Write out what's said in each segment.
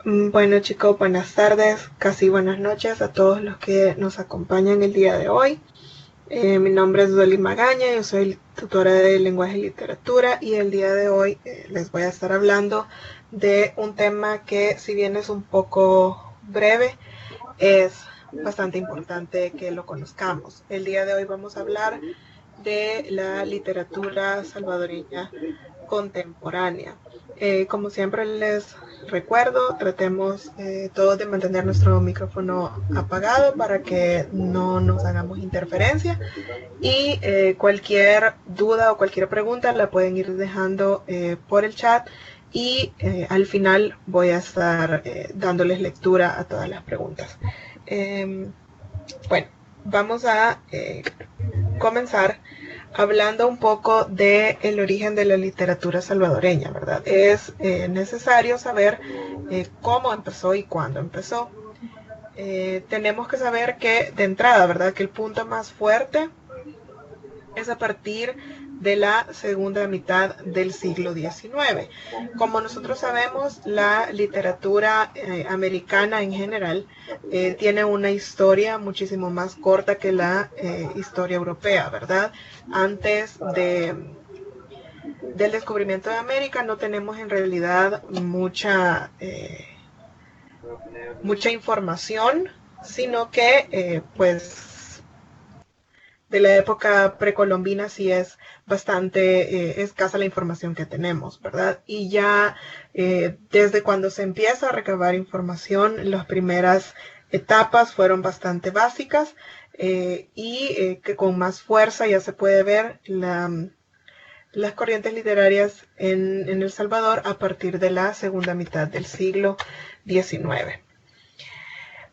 Bueno chicos, buenas tardes, casi buenas noches a todos los que nos acompañan el día de hoy. Mi nombre es Dolly Magaña, yo soy tutora de lenguaje y literatura y el día de hoy les voy a estar hablando de un tema que, si bien es un poco breve, es bastante importante que lo conozcamos. El día de hoy vamos a hablar de la literatura salvadoreña contemporánea. Como siempre les recuerdo, tratemos todos de mantener nuestro micrófono apagado para que no nos hagamos interferencia y cualquier duda o cualquier pregunta la pueden ir dejando por el chat y al final voy a estar dándoles lectura a todas las preguntas. Bueno, vamos a comenzar hablando un poco del origen de la literatura salvadoreña, ¿verdad? Es necesario saber cómo empezó y cuándo empezó. Tenemos que saber que de entrada, ¿verdad? Que el punto más fuerte es a partir de la segunda mitad del siglo XIX. Como nosotros sabemos, la literatura americana en general tiene una historia muchísimo más corta que la historia europea, ¿verdad? Antes del descubrimiento de América no tenemos en realidad mucha información, sino que pues de la época precolombina sí es bastante escasa la información que tenemos, ¿verdad? Y ya desde cuando se empieza a recabar información, las primeras etapas fueron bastante básicas y que con más fuerza ya se puede ver las corrientes literarias en El Salvador a partir de la segunda mitad del siglo XIX.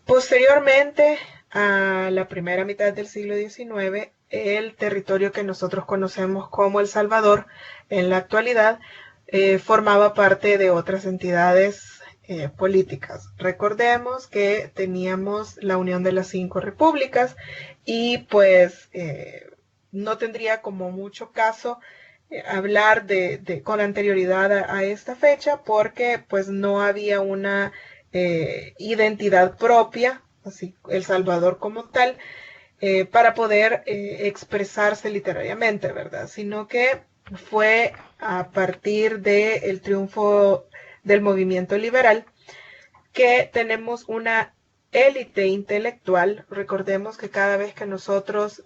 Posteriormente, a la primera mitad del siglo XIX, el territorio que nosotros conocemos como El Salvador en la actualidad formaba parte de otras entidades políticas. Recordemos que teníamos la Unión de las Cinco Repúblicas y pues no tendría como mucho caso hablar con anterioridad a esta fecha porque pues no había una identidad propia, así El Salvador como tal, para poder expresarse literariamente, ¿verdad? Sino que fue a partir del triunfo del movimiento liberal que tenemos una élite intelectual. Recordemos que cada vez que nosotros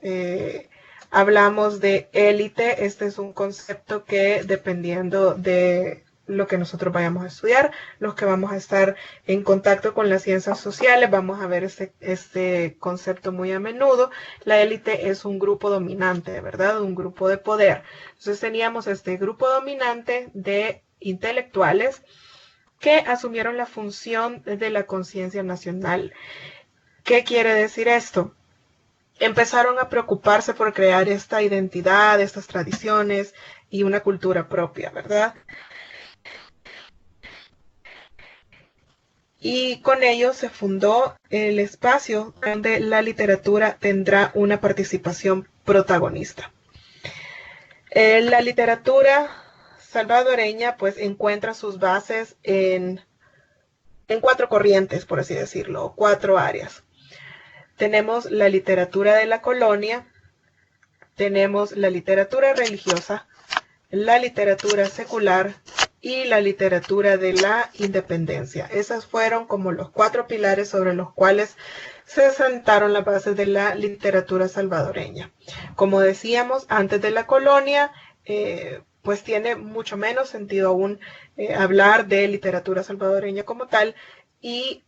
hablamos de élite, este es un concepto que, dependiendo de lo que nosotros vayamos a estudiar, los que vamos a estar en contacto con las ciencias sociales, vamos a ver este concepto muy a menudo. La élite es un grupo dominante, ¿verdad? Un grupo de poder. Entonces teníamos este grupo dominante de intelectuales que asumieron la función de la conciencia nacional. ¿Qué quiere decir esto? Empezaron a preocuparse por crear esta identidad, estas tradiciones y una cultura propia, ¿verdad? Y con ello se fundó el espacio donde la literatura tendrá una participación protagonista. La literatura salvadoreña pues encuentra sus bases en cuatro corrientes, por así decirlo, cuatro áreas. Tenemos la literatura de la colonia, tenemos la literatura religiosa, la literatura secular y la literatura de la independencia. Esas fueron como los cuatro pilares sobre los cuales se sentaron las bases de la literatura salvadoreña. Como decíamos, antes de la colonia, pues tiene mucho menos sentido aún hablar de literatura salvadoreña como tal y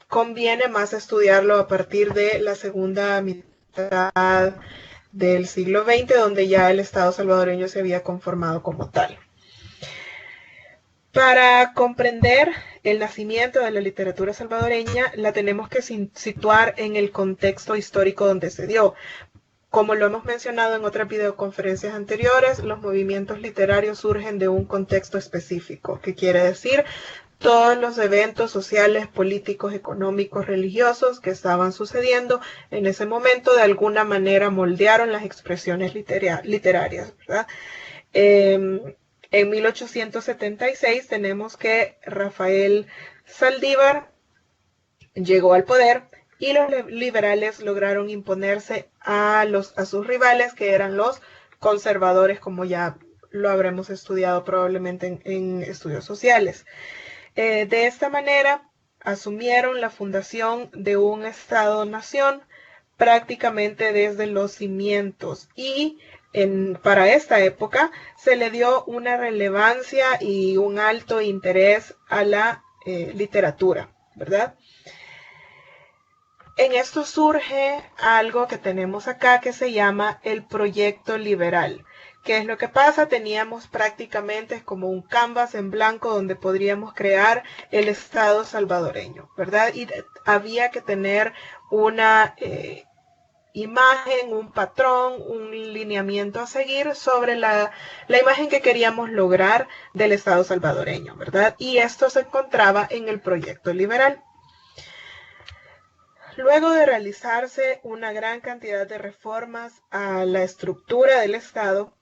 conviene más estudiarlo a partir de la segunda mitad del siglo XX, donde ya el Estado salvadoreño se había conformado como tal. Para comprender el nacimiento de la literatura salvadoreña, la tenemos que situar en el contexto histórico donde se dio. Como lo hemos mencionado en otras videoconferencias anteriores, los movimientos literarios surgen de un contexto específico, que quiere decir todos los eventos sociales, políticos, económicos, religiosos que estaban sucediendo en ese momento de alguna manera moldearon las expresiones literarias, ¿verdad? En 1876 tenemos que Rafael Saldívar llegó al poder y los liberales lograron imponerse a sus rivales, que eran los conservadores, como ya lo habremos estudiado probablemente en estudios sociales. De esta manera, asumieron la fundación de un Estado-nación prácticamente desde los cimientos y para esta época se le dio una relevancia y un alto interés a la literatura, ¿verdad? En esto surge algo que tenemos acá que se llama el proyecto liberal. ¿Qué es lo que pasa? Teníamos prácticamente como un canvas en blanco donde podríamos crear el Estado salvadoreño, ¿verdad? Y había que tener una imagen, un patrón, un lineamiento a seguir sobre la imagen que queríamos lograr del Estado salvadoreño, ¿verdad? Y esto se encontraba en el proyecto liberal. Luego de realizarse una gran cantidad de reformas a la estructura del Estado,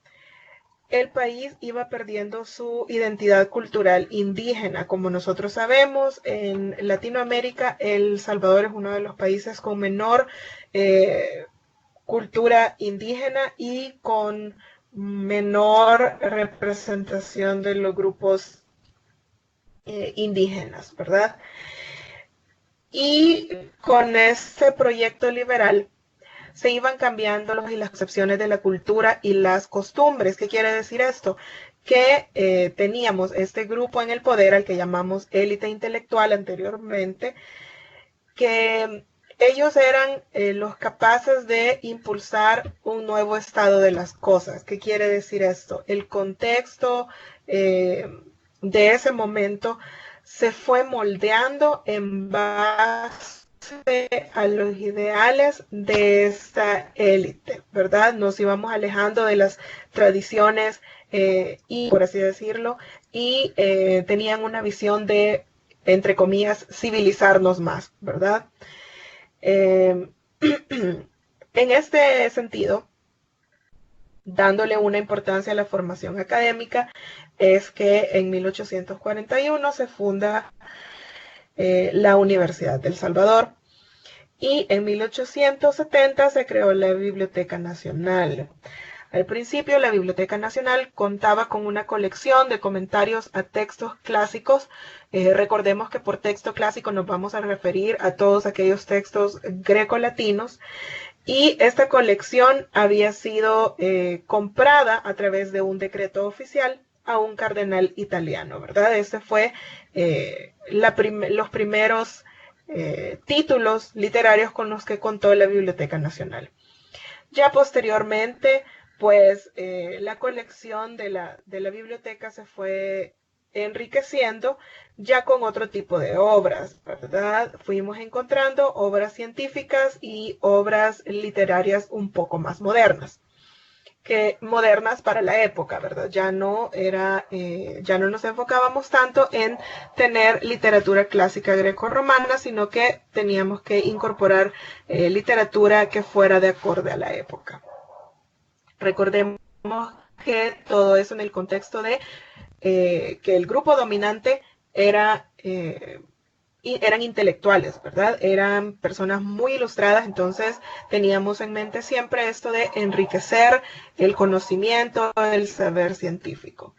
el país iba perdiendo su identidad cultural indígena. Como nosotros sabemos, en Latinoamérica, El Salvador es uno de los países con menor cultura indígena y con menor representación de los grupos indígenas, ¿verdad? Y con este proyecto liberal se iban cambiando las concepciones de la cultura y las costumbres. ¿Qué quiere decir esto? Que teníamos este grupo en el poder, al que llamamos élite intelectual anteriormente, que ellos eran los capaces de impulsar un nuevo estado de las cosas. ¿Qué quiere decir esto? El contexto de ese momento se fue moldeando en base a los ideales de esta élite, ¿verdad? Nos íbamos alejando de las tradiciones y, por así decirlo, y tenían una visión de, entre comillas, civilizarnos más, ¿verdad? En este sentido, dándole una importancia a la formación académica, es que en 1841 se funda la Universidad del Salvador y en 1870 se creó la Biblioteca Nacional. Al principio, la Biblioteca Nacional contaba con una colección de comentarios a textos clásicos. Recordemos que por texto clásico nos vamos a referir a todos aquellos textos grecolatinos. Y esta colección había sido comprada a través de un decreto oficial a un cardenal italiano, ¿verdad? Este fue los primeros títulos literarios con los que contó la Biblioteca Nacional. Ya posteriormente, pues la colección de la biblioteca se fue enriqueciendo ya con otro tipo de obras, ¿verdad? Fuimos encontrando obras científicas y obras literarias un poco más modernas, que modernas para la época, ¿verdad? Ya no nos enfocábamos tanto en tener literatura clásica grecorromana, sino que teníamos que incorporar literatura que fuera de acorde a la época. Recordemos que todo eso en el contexto de que el grupo dominante eran intelectuales, ¿verdad? Eran personas muy ilustradas, entonces teníamos en mente siempre esto de enriquecer el conocimiento, el saber científico.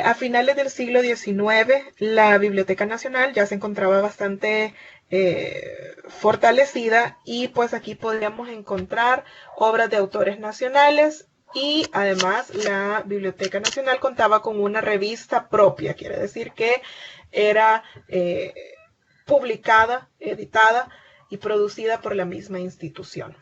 A finales del siglo XIX, la Biblioteca Nacional ya se encontraba bastante fortalecida y pues aquí podríamos encontrar obras de autores nacionales y además la Biblioteca Nacional contaba con una revista propia, quiere decir que era publicada, editada y producida por la misma institución.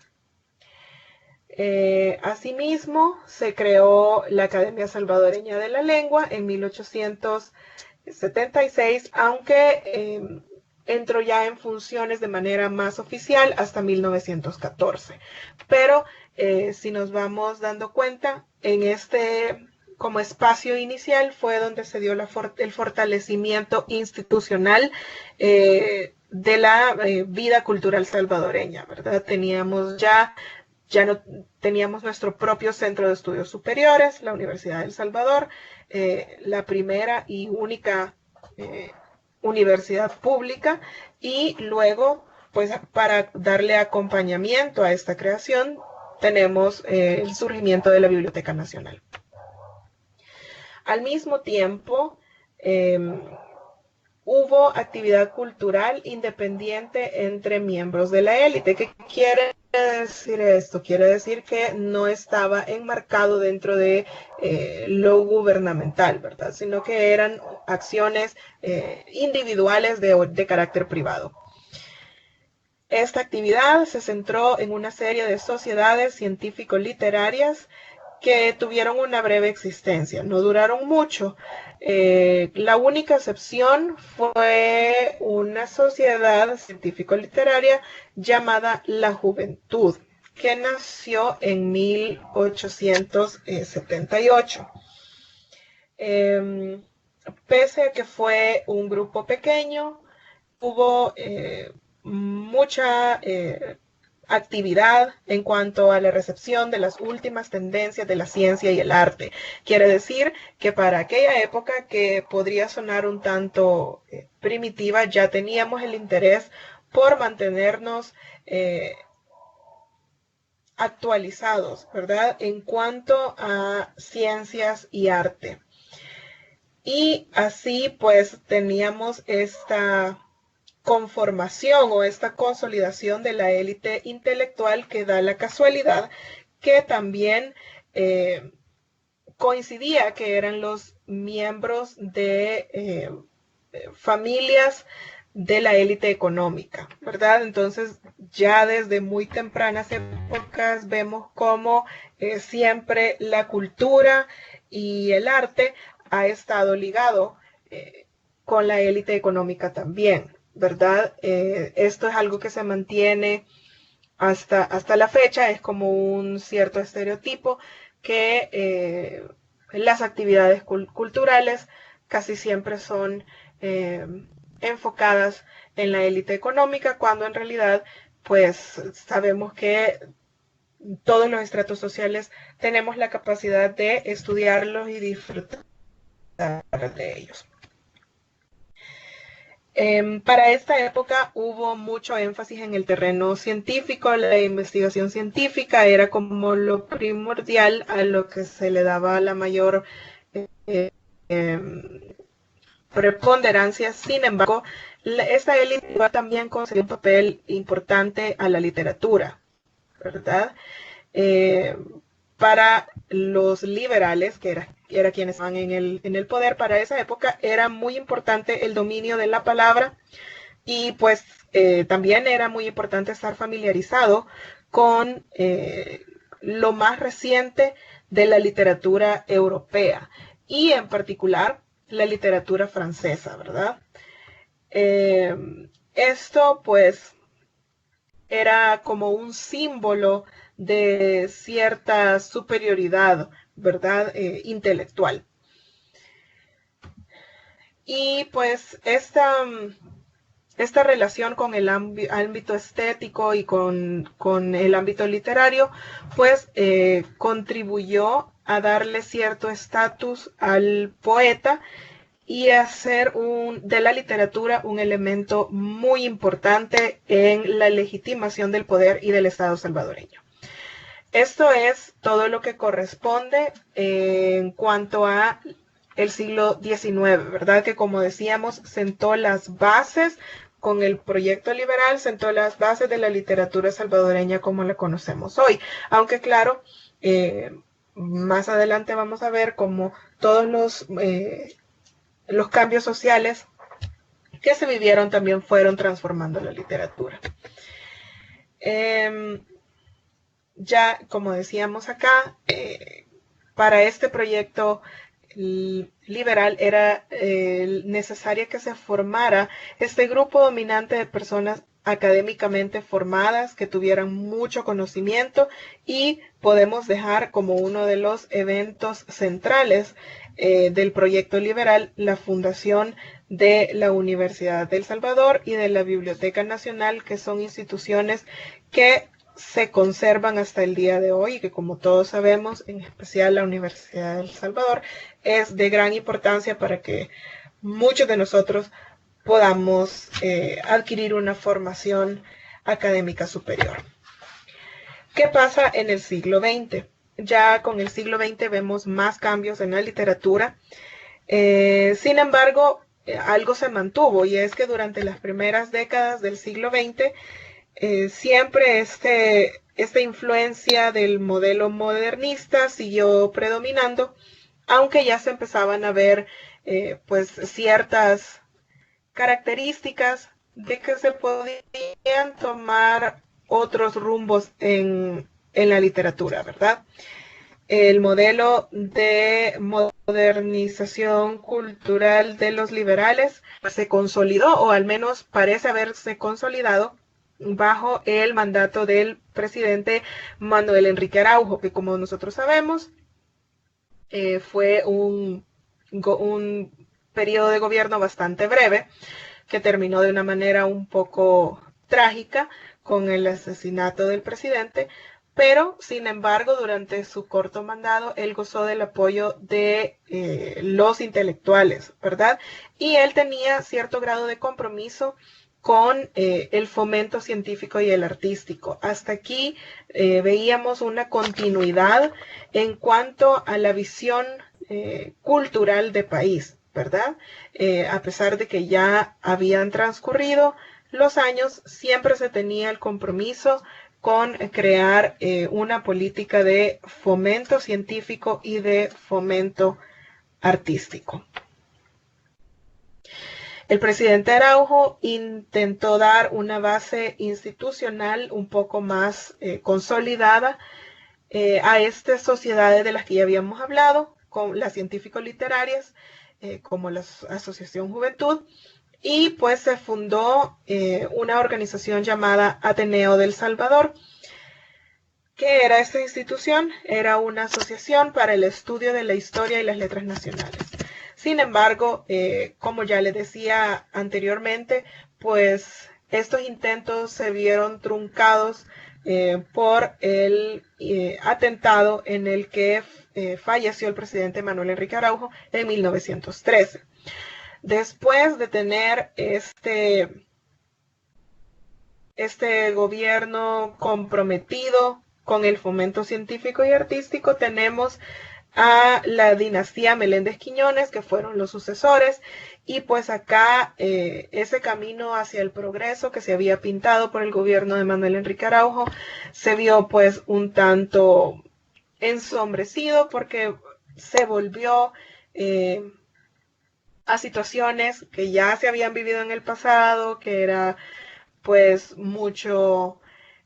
Asimismo, se creó la Academia Salvadoreña de la Lengua en 1876, aunque entró ya en funciones de manera más oficial hasta 1914. Pero si nos vamos dando cuenta, en este como espacio inicial fue donde se dio el fortalecimiento institucional de la vida cultural salvadoreña, ¿verdad? Teníamos ya ya no teníamos nuestro propio centro de estudios superiores, la Universidad de El Salvador, la primera y única universidad pública, y luego, pues para darle acompañamiento a esta creación, tenemos el surgimiento de la Biblioteca Nacional. Al mismo tiempo, hubo actividad cultural independiente entre miembros de la élite. ¿Qué quiere decir esto? Quiere decir que no estaba enmarcado dentro de lo gubernamental, ¿verdad? Sino que eran acciones individuales de carácter privado. Esta actividad se centró en una serie de sociedades científico-literarias que tuvieron una breve existencia, no duraron mucho. La única excepción fue una sociedad científico-literaria llamada La Juventud, que nació en 1878. Pese a que fue un grupo pequeño, hubo mucha actividad en cuanto a la recepción de las últimas tendencias de la ciencia y el arte. Quiere decir que para aquella época, que podría sonar un tanto primitiva, ya teníamos el interés por mantenernos actualizados, ¿verdad? En cuanto a ciencias y arte. Y así pues teníamos esta conformación o esta consolidación de la élite intelectual, que da la casualidad que también coincidía que eran los miembros de familias de la élite económica, ¿verdad? Entonces ya desde muy tempranas épocas vemos cómo siempre la cultura y el arte ha estado ligado con la élite económica también, ¿verdad? Esto es algo que se mantiene hasta la fecha, es como un cierto estereotipo que las actividades culturales casi siempre son enfocadas en la élite económica, cuando en realidad pues sabemos que todos los estratos sociales tenemos la capacidad de estudiarlos y disfrutar de ellos. Para esta época hubo mucho énfasis en el terreno científico. La investigación científica era como lo primordial, a lo que se le daba la mayor preponderancia. Sin embargo, esta élite también concedió un papel importante a la literatura, ¿verdad? Para los liberales, que era quienes estaban en el poder para esa época, era muy importante el dominio de la palabra, y pues también era muy importante estar familiarizado con lo más reciente de la literatura europea, y en particular la literatura francesa, ¿verdad? Esto pues era como un símbolo de cierta superioridad, ¿verdad? Intelectual. Y pues esta relación con el ámbito estético y con el ámbito literario, pues contribuyó a darle cierto estatus al poeta y hacer de la literatura un elemento muy importante en la legitimación del poder y del Estado salvadoreño. Esto es todo lo que corresponde en cuanto a el siglo XIX, ¿verdad? Que, como decíamos, sentó las bases con el proyecto liberal, sentó las bases de la literatura salvadoreña como la conocemos hoy. Aunque claro, más adelante vamos a ver cómo todos los cambios sociales que se vivieron también fueron transformando la literatura. Ya, como decíamos acá, para este proyecto liberal era necesario que se formara este grupo dominante de personas académicamente formadas, que tuvieran mucho conocimiento, y podemos dejar como uno de los eventos centrales del proyecto liberal la fundación de la Universidad de El Salvador y de la Biblioteca Nacional, que son instituciones que se conservan hasta el día de hoy y que, como todos sabemos, en especial la Universidad de El Salvador, es de gran importancia para que muchos de nosotros podamos adquirir una formación académica superior. ¿Qué pasa en el siglo XX? Ya con el siglo XX vemos más cambios en la literatura. Sin embargo, algo se mantuvo, y es que durante las primeras décadas del siglo XX siempre esta influencia del modelo modernista siguió predominando, aunque ya se empezaban a ver pues ciertas características de que se podían tomar otros rumbos en la literatura, ¿verdad? El modelo de modernización cultural de los liberales se consolidó, o al menos parece haberse consolidado, bajo el mandato del presidente Manuel Enrique Araujo, que, como nosotros sabemos, fue un periodo de gobierno bastante breve, que terminó de una manera un poco trágica con el asesinato del presidente, pero sin embargo durante su corto mandato él gozó del apoyo de los intelectuales, ¿verdad? Y él tenía cierto grado de compromiso con el fomento científico y el artístico. Hasta aquí veíamos una continuidad en cuanto a la visión cultural de país, ¿verdad? A pesar de que ya habían transcurrido los años, siempre se tenía el compromiso con crear una política de fomento científico y de fomento artístico. El presidente Araujo intentó dar una base institucional un poco más consolidada a estas sociedades de las que ya habíamos hablado, con las científico-literarias, como la Asociación Juventud, y pues se fundó una organización llamada Ateneo del Salvador. ¿Qué era esta institución? Era una asociación para el estudio de la historia y las letras nacionales. Sin embargo, como ya les decía anteriormente, pues estos intentos se vieron truncados por el atentado en el que falleció el presidente Manuel Enrique Araujo en 1913. Después de tener este gobierno comprometido con el fomento científico y artístico, tenemos a la dinastía Meléndez Quiñones, que fueron los sucesores, y pues acá ese camino hacia el progreso que se había pintado por el gobierno de Manuel Enrique Araujo se vio pues un tanto ensombrecido, porque se volvió a situaciones que ya se habían vivido en el pasado, que era pues mucho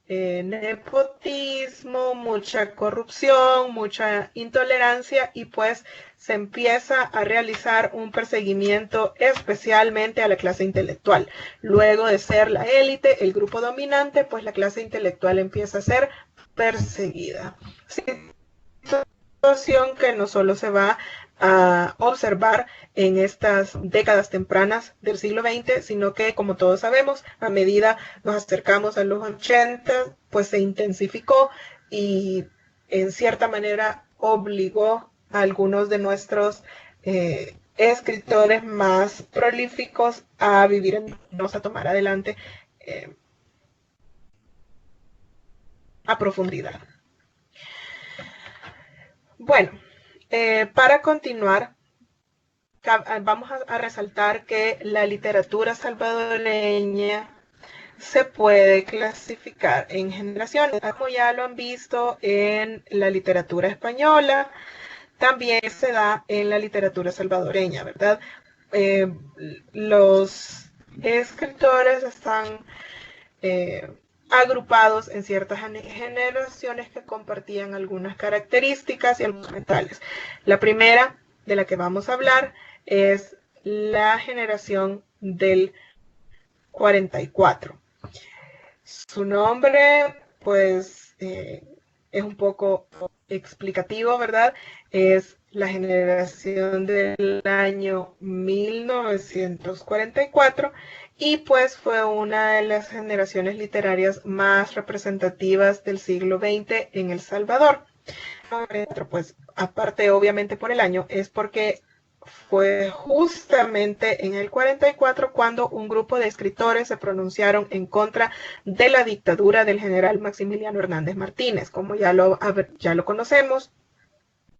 nepotismo, mucha corrupción, mucha intolerancia, y pues se empieza a realizar un perseguimiento especialmente a la clase intelectual. Luego de ser la élite, el grupo dominante, pues la clase intelectual empieza a ser perseguida. Situación que no solo se va a observar en estas décadas tempranas del siglo XX, sino que, como todos sabemos, a medida nos acercamos a los 80, pues se intensificó y en cierta manera obligó a algunos de nuestros escritores más prolíficos a vivir a tomar adelante a profundidad. Bueno, para continuar, vamos a resaltar que la literatura salvadoreña se puede clasificar en generaciones, como ya lo han visto en la literatura española, también se da en la literatura salvadoreña, ¿verdad? Los escritores están agrupados en ciertas generaciones que compartían algunas características y algunos mentales. La primera de la que vamos a hablar es la generación del 44. Su nombre, pues, es un poco explicativo, ¿verdad? Es la generación del año 1944 y pues fue una de las generaciones literarias más representativas del siglo XX en El Salvador. Pues aparte obviamente por el año, es porque fue justamente en el 44 cuando un grupo de escritores se pronunciaron en contra de la dictadura del general Maximiliano Hernández Martínez. Como ya lo conocemos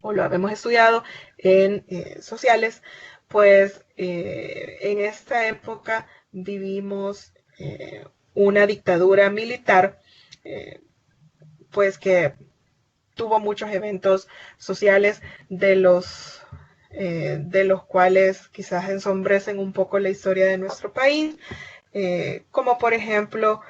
o lo habíamos estudiado en sociales, pues en esta época vivimos una dictadura militar, pues que tuvo muchos eventos sociales de los cuales quizás ensombrecen un poco la historia de nuestro país, como por ejemplo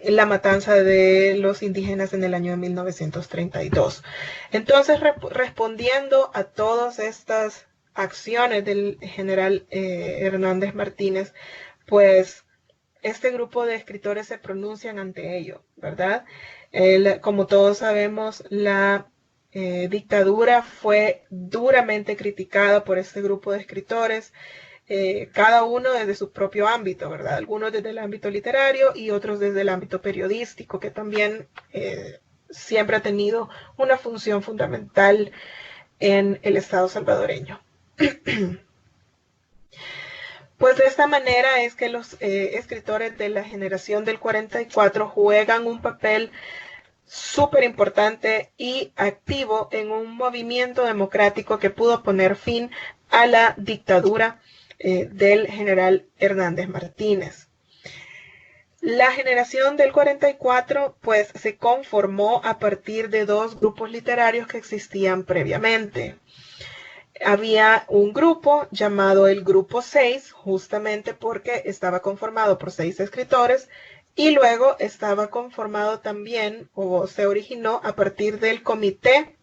la matanza de los indígenas en el año de 1932. Entonces, respondiendo a todas estas acciones del general Hernández Martínez, pues este grupo de escritores se pronuncian ante ello, ¿verdad? Como todos sabemos, la dictadura fue duramente criticada por este grupo de escritores, cada uno desde su propio ámbito, ¿verdad? Algunos desde el ámbito literario y otros desde el ámbito periodístico, que también siempre ha tenido una función fundamental en el Estado salvadoreño. Pues de esta manera es que los escritores de la generación del 44 juegan un papel súper importante y activo en un movimiento democrático que pudo poner fin a la dictadura del general Hernández Martínez. La generación del 44 pues se conformó a partir de dos grupos literarios que existían previamente. Había un grupo llamado el Grupo 6, justamente porque estaba conformado por 6 escritores, y luego estaba conformado también, o se originó a partir del Comité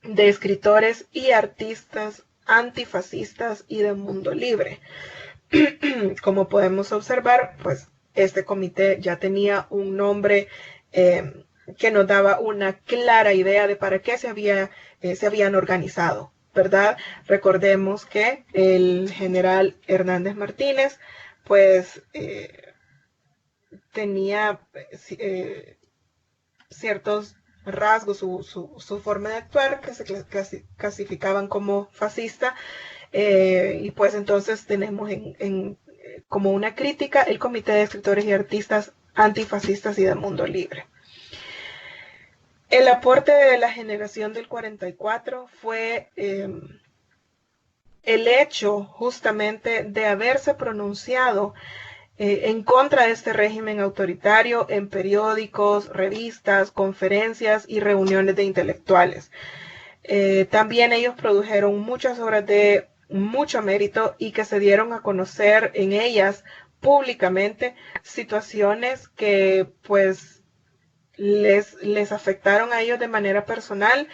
de Escritores y Artistas Antifascistas y de Mundo Libre. Como podemos observar, pues este comité ya tenía un nombre que nos daba una clara idea de para qué se habían organizado, ¿verdad? Recordemos que el general Hernández Martínez, pues tenía ciertos rasgos, su forma de actuar que se clasificaban como fascista, y pues entonces tenemos como una crítica el Comité de Escritores y Artistas Antifascistas y de Mundo Libre. El aporte de la generación del 44 fue el hecho justamente de haberse pronunciado en contra de este régimen autoritario en periódicos, revistas, conferencias y reuniones de intelectuales. También ellos produjeron muchas obras de mucho mérito y que se dieron a conocer en ellas públicamente situaciones que pues les afectaron a ellos de manera personal,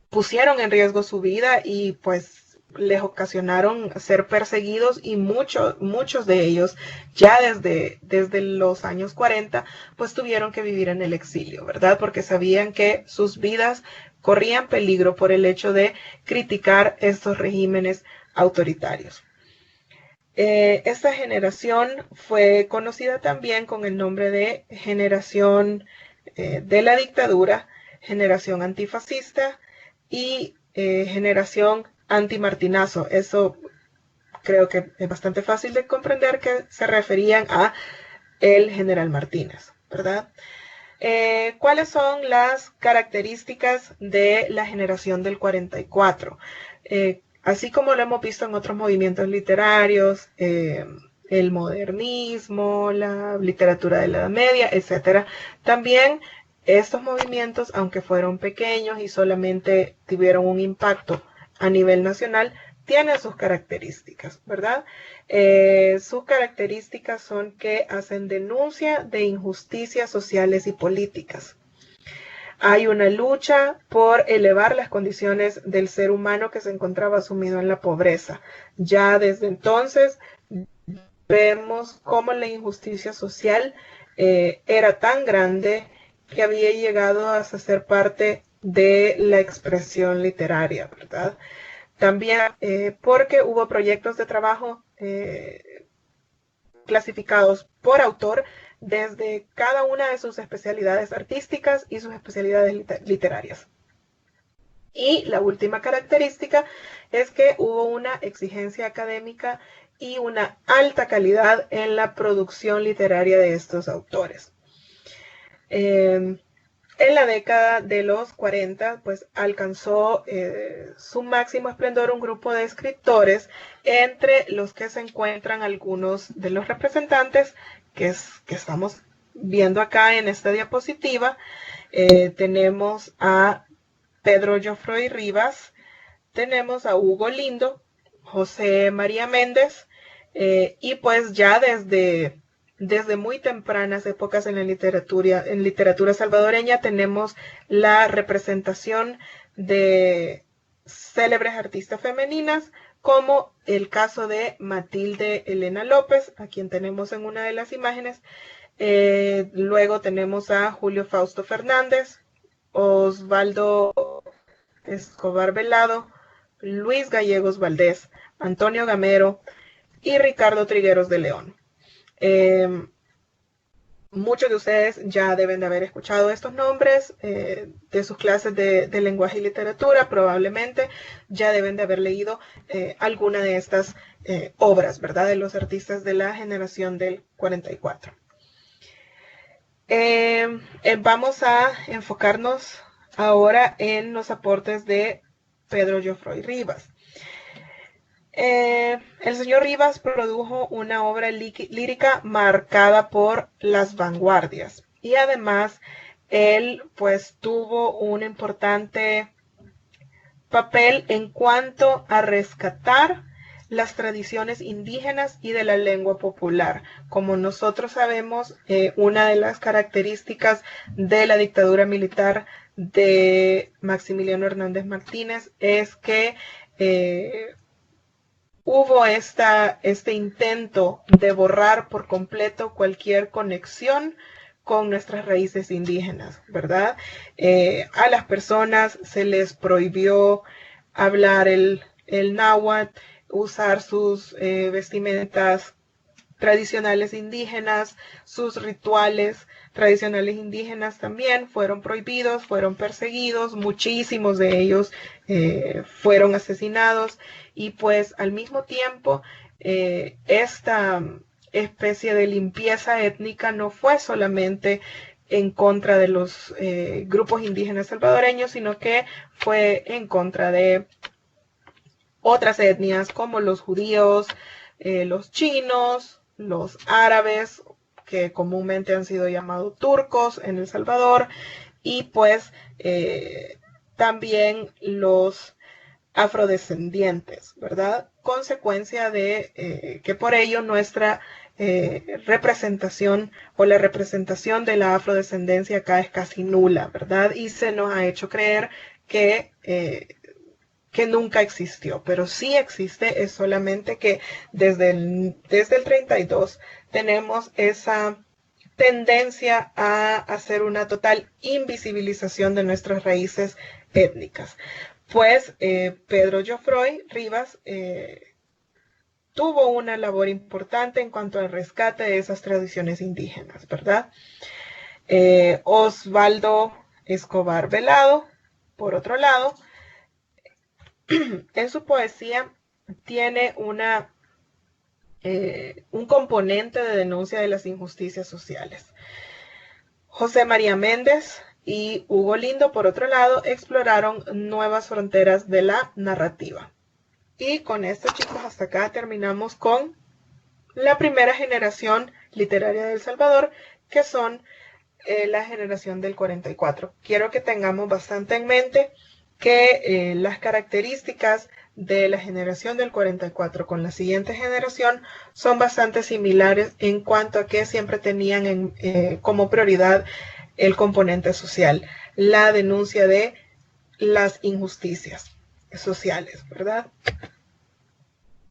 pusieron en riesgo su vida y pues les ocasionaron ser perseguidos, y muchos de ellos ya desde los años 40 pues tuvieron que vivir en el exilio, ¿verdad? Porque sabían que sus vidas corrían peligro por el hecho de criticar estos regímenes autoritarios. Esta generación fue conocida también con el nombre de generación de la dictadura, generación antifascista y generación antimartinazo. Eso creo que es bastante fácil de comprender, que se referían a el general Martínez, ¿verdad? ¿Cuáles son las características de la generación del 44? Así como lo hemos visto en otros movimientos literarios, el modernismo, la literatura de la Edad Media, etc. También estos movimientos, aunque fueron pequeños y solamente tuvieron un impacto a nivel nacional, tienen sus características, ¿verdad? Sus características son que hacen denuncia de injusticias sociales y políticas. Hay una lucha por elevar las condiciones del ser humano que se encontraba sumido en la pobreza. Ya desde entonces vemos cómo la injusticia social era tan grande que había llegado a ser parte de la expresión literaria, ¿verdad? También porque hubo proyectos de trabajo clasificados por autor desde cada una de sus especialidades artísticas y sus especialidades literarias. Y la última característica es que hubo una exigencia académica y una alta calidad en la producción literaria de estos autores. En la década de los 40, pues alcanzó su máximo esplendor un grupo de escritores, entre los que se encuentran algunos de los representantes que estamos viendo acá en esta diapositiva. Tenemos a Pedro Joffroy Rivas, tenemos a Hugo Lindo, José María Méndez, y pues ya desde muy tempranas épocas en la literatura salvadoreña tenemos la representación de célebres artistas femeninas, como el caso de Matilde Elena López, a quien tenemos en una de las imágenes. Luego tenemos a Julio Fausto Fernández, Osvaldo Escobar Velado, Luis Gallegos Valdés, Antonio Gamero y Ricardo Trigueros de León. Muchos de ustedes ya deben de haber escuchado estos nombres de sus clases de lenguaje y literatura, probablemente ya deben de haber leído alguna de estas obras, ¿verdad? De los artistas de la generación del 44. Vamos a enfocarnos ahora en los aportes de Pedro Joffroy Rivas. El señor Rivas produjo una obra lírica marcada por las vanguardias, y además él pues tuvo un importante papel en cuanto a rescatar las tradiciones indígenas y de la lengua popular. Como nosotros sabemos, una de las características de la dictadura militar de Maximiliano Hernández Martínez es que hubo este intento de borrar por completo cualquier conexión con nuestras raíces indígenas, ¿verdad? A las personas se les prohibió hablar el náhuatl, usar sus vestimentas tradicionales indígenas, sus rituales tradicionales indígenas también fueron prohibidos, fueron perseguidos, muchísimos de ellos fueron asesinados, y pues al mismo tiempo esta especie de limpieza étnica no fue solamente en contra de los grupos indígenas salvadoreños, sino que fue en contra de otras etnias como los judíos, los chinos, los árabes, que comúnmente han sido llamados turcos en El Salvador, y pues también los afrodescendientes, ¿verdad? Consecuencia de que por ello nuestra representación o la representación de la afrodescendencia acá es casi nula, ¿verdad? Y se nos ha hecho creer que nunca existió, pero sí existe, es solamente que desde el 32 tenemos esa tendencia a hacer una total invisibilización de nuestras raíces étnicas. Pues Pedro Joffroy Rivas tuvo una labor importante en cuanto al rescate de esas tradiciones indígenas, ¿verdad? Osvaldo Escobar Velado, por otro lado, en su poesía tiene un componente de denuncia de las injusticias sociales. José María Méndez y Hugo Lindo, por otro lado, exploraron nuevas fronteras de la narrativa. Y con esto, chicos, hasta acá terminamos con la primera generación literaria de El Salvador, que son la generación del 44. Quiero que tengamos bastante en mente que las características de la generación del 44 con la siguiente generación son bastante similares en cuanto a que siempre tenían como prioridad el componente social, la denuncia de las injusticias sociales, ¿verdad?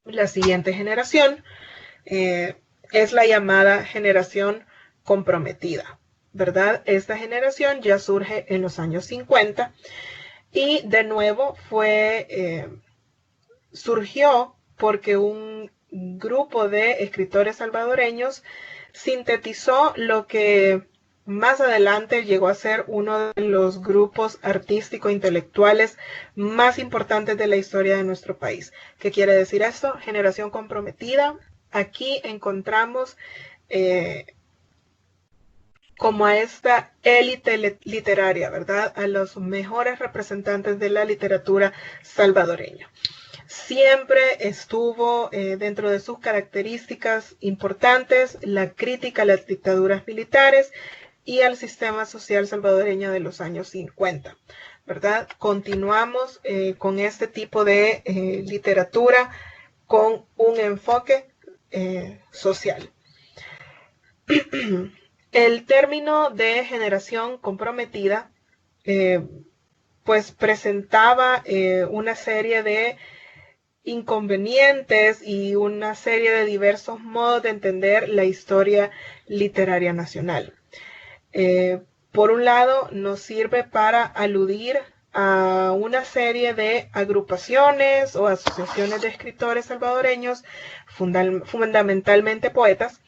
La siguiente generación es la llamada generación comprometida. ¿verdad? Esta generación ya surge en los años 50 y de nuevo surgió porque un grupo de escritores salvadoreños sintetizó lo que más adelante llegó a ser uno de los grupos artístico-intelectuales más importantes de la historia de nuestro país. ¿Qué quiere decir esto? Generación comprometida. Aquí encontramos como a esta élite literaria, ¿verdad? A los mejores representantes de la literatura salvadoreña. Siempre estuvo dentro de sus características importantes la crítica a las dictaduras militares y al sistema social salvadoreño de los años 50, ¿verdad? Continuamos con este tipo de literatura con un enfoque social. El término de generación comprometida pues presentaba una serie de inconvenientes y una serie de diversos modos de entender la historia literaria nacional. Por un lado, nos sirve para aludir a una serie de agrupaciones o asociaciones de escritores salvadoreños, fundamentalmente poetas,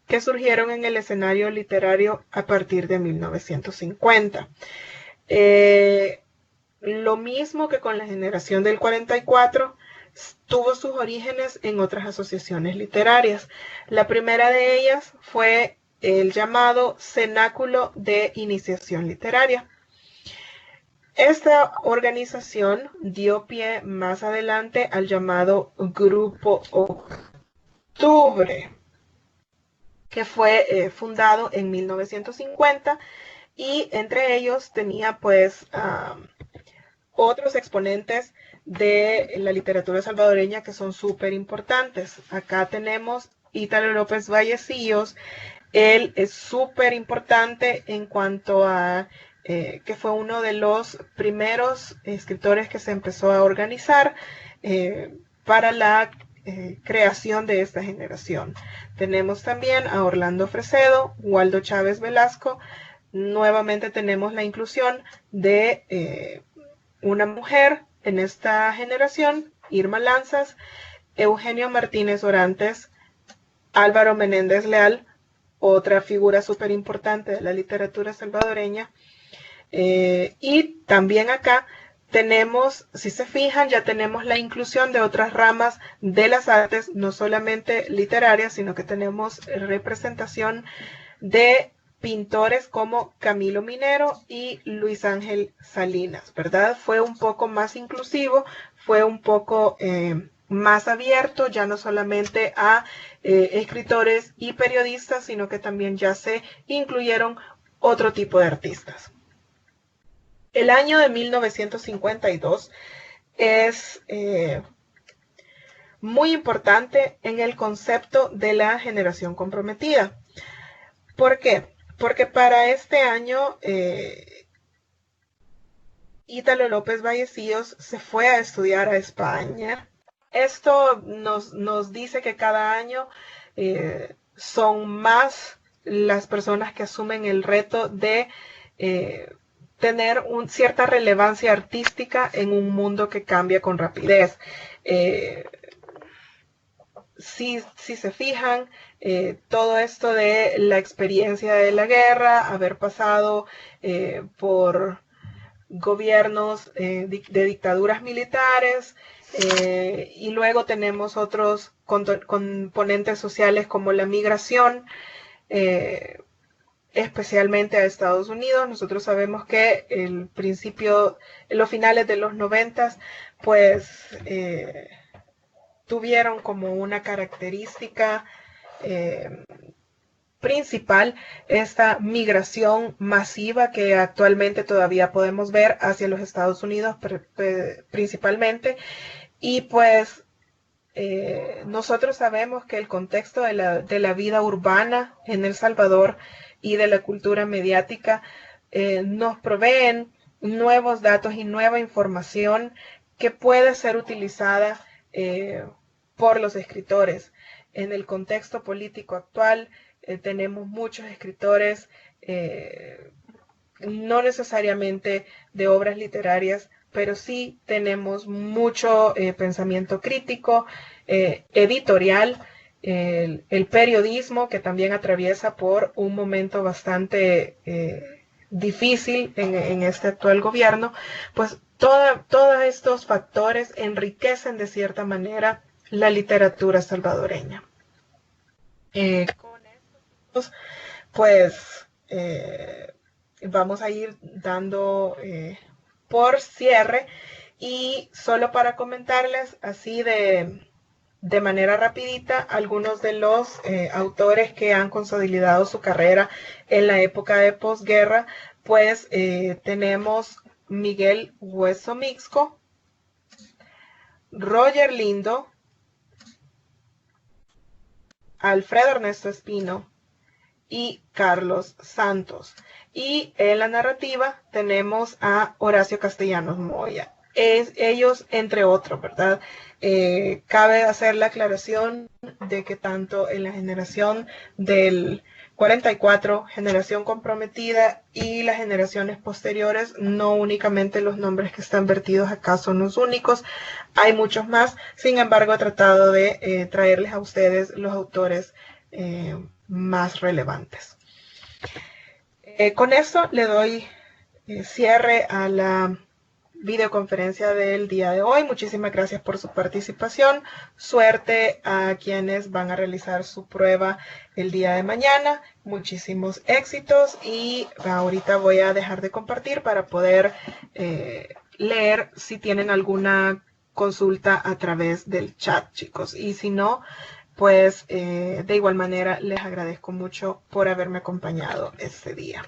que surgieron en el escenario literario a partir de 1950. Lo mismo que con la generación del 44, tuvo sus orígenes en otras asociaciones literarias. La primera de ellas fue el llamado Cenáculo de Iniciación Literaria. Esta organización dio pie más adelante al llamado Grupo Octubre, que fue fundado en 1950 y entre ellos tenía pues otros exponentes de la literatura salvadoreña que son súper importantes. Acá tenemos Ítalo López Vallecillos. Él es súper importante en cuanto a que fue uno de los primeros escritores que se empezó a organizar para la creación de esta generación. Tenemos también a Orlando Fresedo, Waldo Chávez Velasco. Nuevamente tenemos la inclusión de una mujer en esta generación, Irma Lanzas, Eugenio Martínez Orantes, Álvaro Menéndez Leal, otra figura súper importante de la literatura salvadoreña. Y también acá tenemos, si se fijan, ya tenemos la inclusión de otras ramas de las artes, no solamente literarias, sino que tenemos representación de pintores como Camilo Minero y Luis Ángel Salinas, ¿verdad? Fue un poco más inclusivo, fue un poco más abierto, ya no solamente a escritores y periodistas, sino que también ya se incluyeron otro tipo de artistas. El año de 1952 es muy importante en el concepto de la generación comprometida. ¿Por qué? Porque para este año Ítalo López Vallecillos se fue a estudiar a España. Esto nos dice que cada año son más las personas que asumen el reto de tener cierta relevancia artística en un mundo que cambia con rapidez. Si se fijan, todo esto de la experiencia de la guerra, haber pasado por gobiernos de dictaduras militares, y luego tenemos otros componentes sociales como la migración, especialmente a Estados Unidos. Nosotros sabemos que en los finales de los 90, pues tuvieron como una característica principal esta migración masiva que actualmente todavía podemos ver hacia los Estados Unidos principalmente. Y pues nosotros sabemos que el contexto de la vida urbana en El Salvador y de la cultura mediática nos proveen nuevos datos y nueva información que puede ser utilizada por los escritores. En el contexto político actual tenemos muchos escritores no necesariamente de obras literarias, pero sí tenemos mucho pensamiento crítico, editorial, el periodismo, que también atraviesa por un momento bastante difícil en este actual gobierno, pues todos estos factores enriquecen de cierta manera la literatura salvadoreña. Con estos, pues vamos a ir dando por cierre, y solo para comentarles así de manera rapidita algunos de los autores que han consolidado su carrera en la época de posguerra, pues tenemos Miguel Hueso Mixco, Roger Lindo, Alfredo Ernesto Espino y Carlos Santos. Y en la narrativa tenemos a Horacio Castellanos Moya. Ellos, entre otros, ¿verdad? Cabe hacer la aclaración de que tanto en la generación del 44, generación comprometida, y las generaciones posteriores, no únicamente los nombres que están vertidos acá son los únicos, hay muchos más. Sin embargo, he tratado de traerles a ustedes los autores más relevantes. Con esto le doy cierre a la videoconferencia del día de hoy. Muchísimas gracias por su participación. Suerte a quienes van a realizar su prueba el día de mañana. Muchísimos éxitos, y ahorita voy a dejar de compartir para poder leer si tienen alguna consulta a través del chat, chicos. Y si no, pues de igual manera les agradezco mucho por haberme acompañado este día.